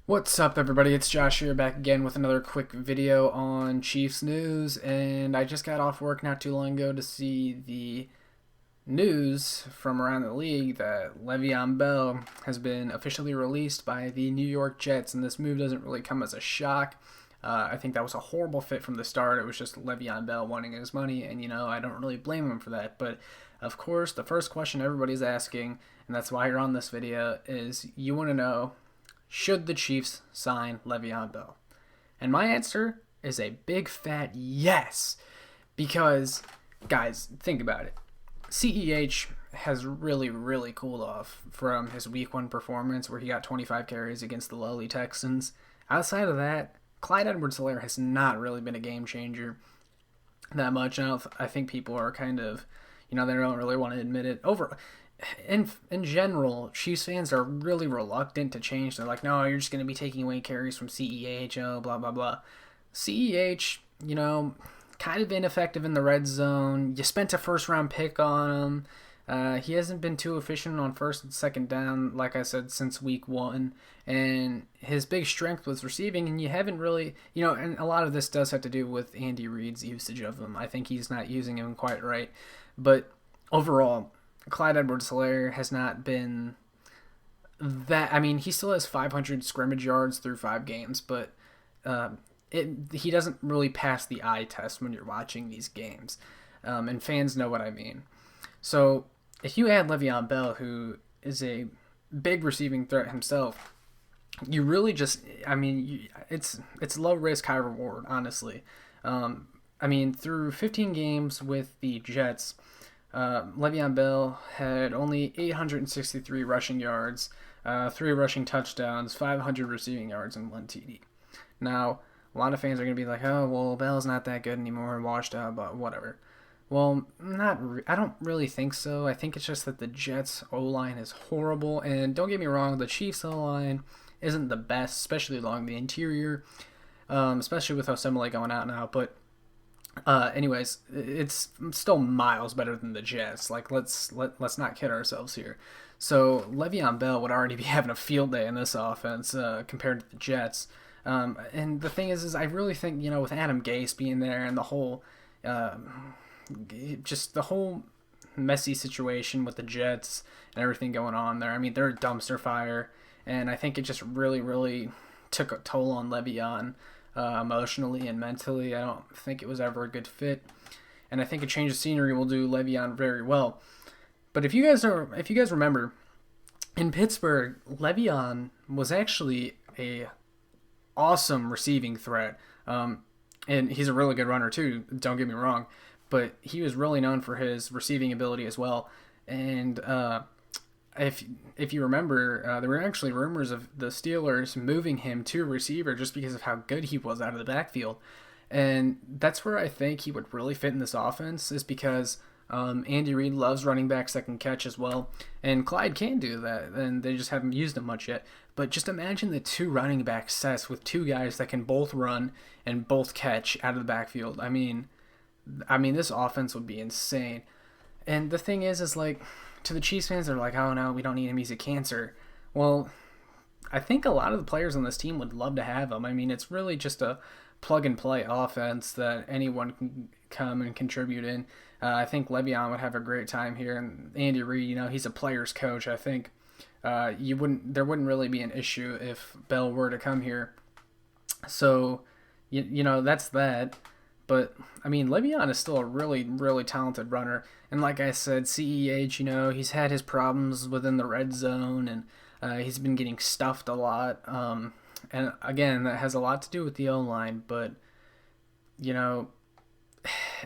What's up, everybody? It's Josh here, back again with another quick video on Chiefs news. And I just got off work not too long ago to see the news from around the league that Le'Veon Bell has been officially released by the New York Jets. And this move doesn't really come as a shock. I think that was a horrible fit from the start. It was just Le'Veon Bell wanting his money, and I don't really blame him for that. But of course, the first question everybody's asking, and that's why you're on this video, is you want to know, should the Chiefs sign Le'Veon Bell? And my answer is a big fat yes. Because, guys, think about it. CEH has really cooled off from his week 1 performance where he got 25 carries against the lowly Texans. Outside of that, Clyde Edwards-Helaire has not really been a game changer that much. I think people are kind of, they don't really want to admit it. In general, Chiefs fans are really reluctant to change. They're like, no, you're just going to be taking away carries from CEH, blah, blah, blah. CEH, kind of ineffective in the red zone. You spent a first-round pick on him. He hasn't been too efficient on first and second down, like I said, since week 1. And his big strength was receiving, and you haven't really, and a lot of this does have to do with Andy Reid's usage of him. I think he's not using him quite right. But overall, Clyde Edwards-Helaire has not been that. I mean, he still has 500 scrimmage yards through 5 games, but he doesn't really pass the eye test when you're watching these games. And fans know what I mean. So if you add Le'Veon Bell, who is a big receiving threat himself, you really just, it's low risk, high reward, honestly. Through 15 games with the Jets, Le'Veon Bell had only 863 rushing yards, 3 rushing touchdowns, 500 receiving yards, and 1 TD. Now, a lot of fans are going to be like, oh, well, Bell's not that good anymore, washed out, but whatever. Well, I don't really think so. I think it's just that the Jets' O-line is horrible, and don't get me wrong, the Chiefs' O-line isn't the best, especially along the interior, especially with Osemele going out now, but anyways, it's still miles better than the Jets. Like, let's not kid ourselves here. So Le'Veon Bell would already be having a field day in this offense compared to the Jets. And the thing is I really think, with Adam Gase being there and the whole, just the whole messy situation with the Jets and everything going on there. I mean, they're a dumpster fire, and I think it just really took a toll on Le'Veon. Emotionally and mentally. I don't think it was ever a good fit, and I think a change of scenery will do Le'Veon very well. But if you guys remember, in Pittsburgh, Le'Veon was actually a awesome receiving threat, and he's a really good runner too. Don't get me wrong, but he was really known for his receiving ability as well. And if you remember, there were actually rumors of the Steelers moving him to receiver just because of how good he was out of the backfield. And that's where I think he would really fit in this offense, is because Andy Reid loves running back second catch as well. And Clyde can do that, and they just haven't used him much yet. But just imagine the 2 running back sets with 2 guys that can both run and both catch out of the backfield. I mean, this offense would be insane. And the thing is like, to the Chiefs fans, they're like, oh no, we don't need him, he's a cancer. Well, I think a lot of the players on this team would love to have him. I mean, it's really just a plug-and-play offense that anyone can come and contribute in. I think Le'Veon would have a great time here, and Andy Reid, he's a player's coach. I think there wouldn't really be an issue if Bell were to come here. So, that's that. But, Le'Veon is still a really talented runner. And like I said, CEH, he's had his problems within the red zone, and he's been getting stuffed a lot. And again, that has a lot to do with the O-line. But, if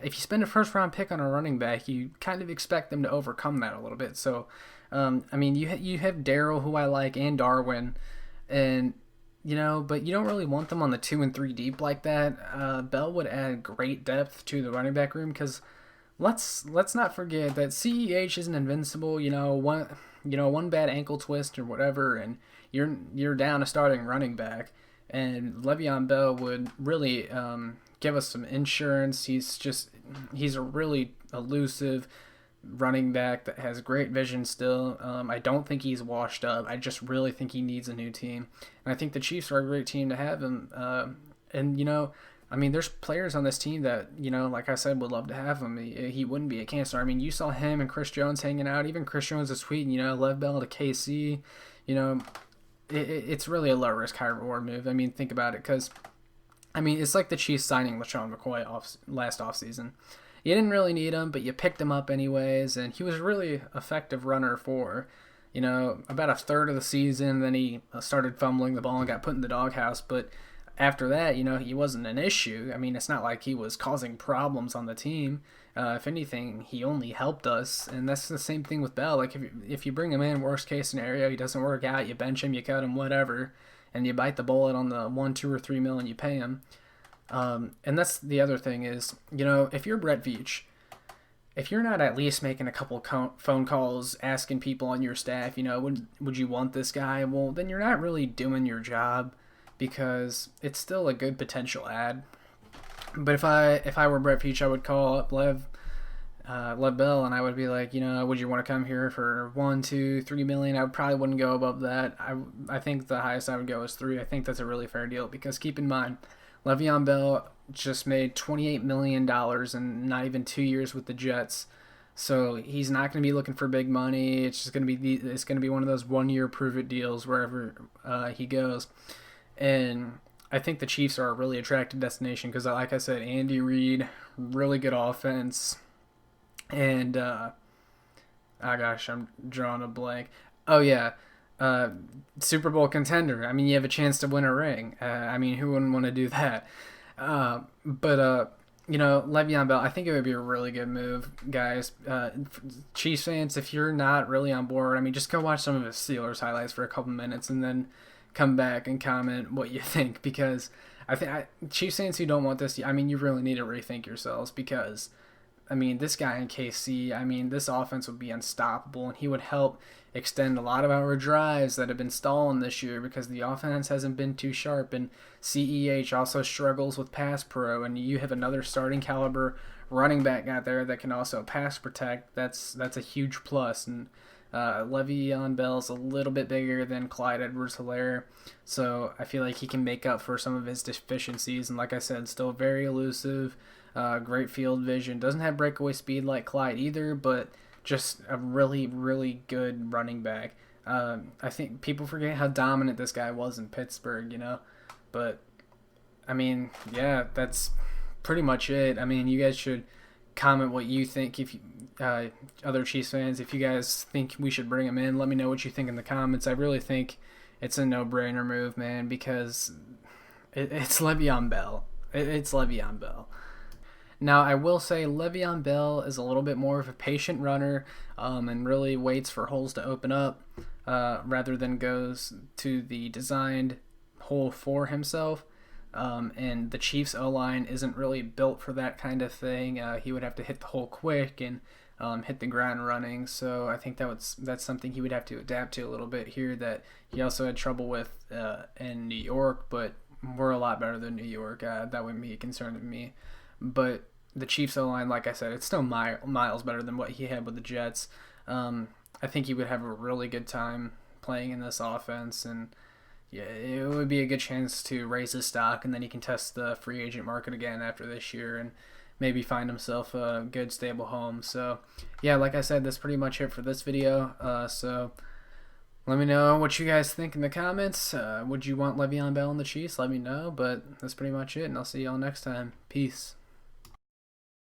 you spend a first-round pick on a running back, you kind of expect them to overcome that a little bit. So, you have Darrell, who I like, and Darwin, and but you don't really want them on the 2 and 3 deep like that. Bell would add great depth to the running back room, because let's not forget that CEH isn't invincible. One bad ankle twist or whatever, and you're down a starting running back. And Le'Veon Bell would really give us some insurance. He's a really elusive, running back that has great vision still. I don't think he's washed up. I just really think he needs a new team. And I think the Chiefs are a great team to have him. And, I mean, there's players on this team that, like I said, would love to have him. He wouldn't be a cancer. I mean, you saw him and Chris Jones hanging out. Even Chris Jones is tweeting, Lev Bell to KC. It's really a low-risk, high-reward move. I mean, think about it, because, it's like the Chiefs signing LeSean McCoy last offseason. You didn't really need him, but you picked him up anyways, and he was a really effective runner for, about a third of the season. Then he started fumbling the ball and got put in the doghouse, but after that, he wasn't an issue. I mean, it's not like he was causing problems on the team. If anything, he only helped us, and that's the same thing with Bell. Like, if you bring him in, worst case scenario, he doesn't work out, you bench him, you cut him, whatever, and you bite the bullet on the $1, $2, or $3 million you pay him. And that's the other thing is, if you're Brett Veach, if you're not at least making a couple phone calls, asking people on your staff, would you want this guy? Well, then you're not really doing your job, because it's still a good potential ad. But if I were Brett Veach, I would call up Lev Bell, and I would be like, would you want to come here for $1, $2, $3 million? I probably wouldn't go above that. I think the highest I would go is $3 million. I think that's a really fair deal, because keep in mind, Le'Veon Bell just made $28 million in not even 2 years with the Jets. So he's not going to be looking for big money. It's just going to be one of those 1-year prove-it deals wherever he goes. And I think the Chiefs are a really attractive destination because, like I said, Andy Reid, really good offense. And, I'm drawing a blank. Oh, yeah. Super Bowl contender. I mean, you have a chance to win a ring. Who wouldn't want to do that? Le'Veon Bell, I think it would be a really good move, guys. Chiefs fans, if you're not really on board, just go watch some of his Steelers highlights for a couple minutes and then come back and comment what you think, because I think Chiefs fans who don't want this, you really need to rethink yourselves, because this guy in KC, this offense would be unstoppable, and he would help extend a lot of our drives that have been stalling this year because the offense hasn't been too sharp, and CEH also struggles with pass pro, and you have another starting caliber running back out there that can also pass protect. That's a huge plus, and Le'Veon Bell's a little bit bigger than Clyde Edwards-Helaire, so I feel like he can make up for some of his deficiencies, and like I said, still very elusive, great field vision, doesn't have breakaway speed like Clyde either, but just a really, really good running back. I think people forget how dominant this guy was in Pittsburgh, but that's pretty much it. You guys should comment what you think. If you, other Chiefs fans, if you guys think we should bring him in, let me know what you think in the comments. I really think it's a no-brainer move, man, because it's Le'Veon Bell. It's Le'Veon Bell. Now, I will say Le'Veon Bell is a little bit more of a patient runner, and really waits for holes to open up, rather than goes to the designed hole for himself. And the Chiefs O-line isn't really built for that kind of thing. He would have to hit the hole quick and hit the ground running. So I think that's something he would have to adapt to a little bit here, that he also had trouble with in New York, but we're a lot better than New York. That wouldn't be a concern to me. But the Chiefs O-line, like I said, it's still miles better than what he had with the Jets. I think he would have a really good time playing in this offense, and yeah, it would be a good chance to raise his stock, and then he can test the free agent market again after this year and maybe find himself a good, stable home. So, yeah, like I said, that's pretty much it for this video. So let me know what you guys think in the comments. Would you want Le'Veon Bell in the Chiefs? Let me know, but that's pretty much it, and I'll see y'all next time. Peace.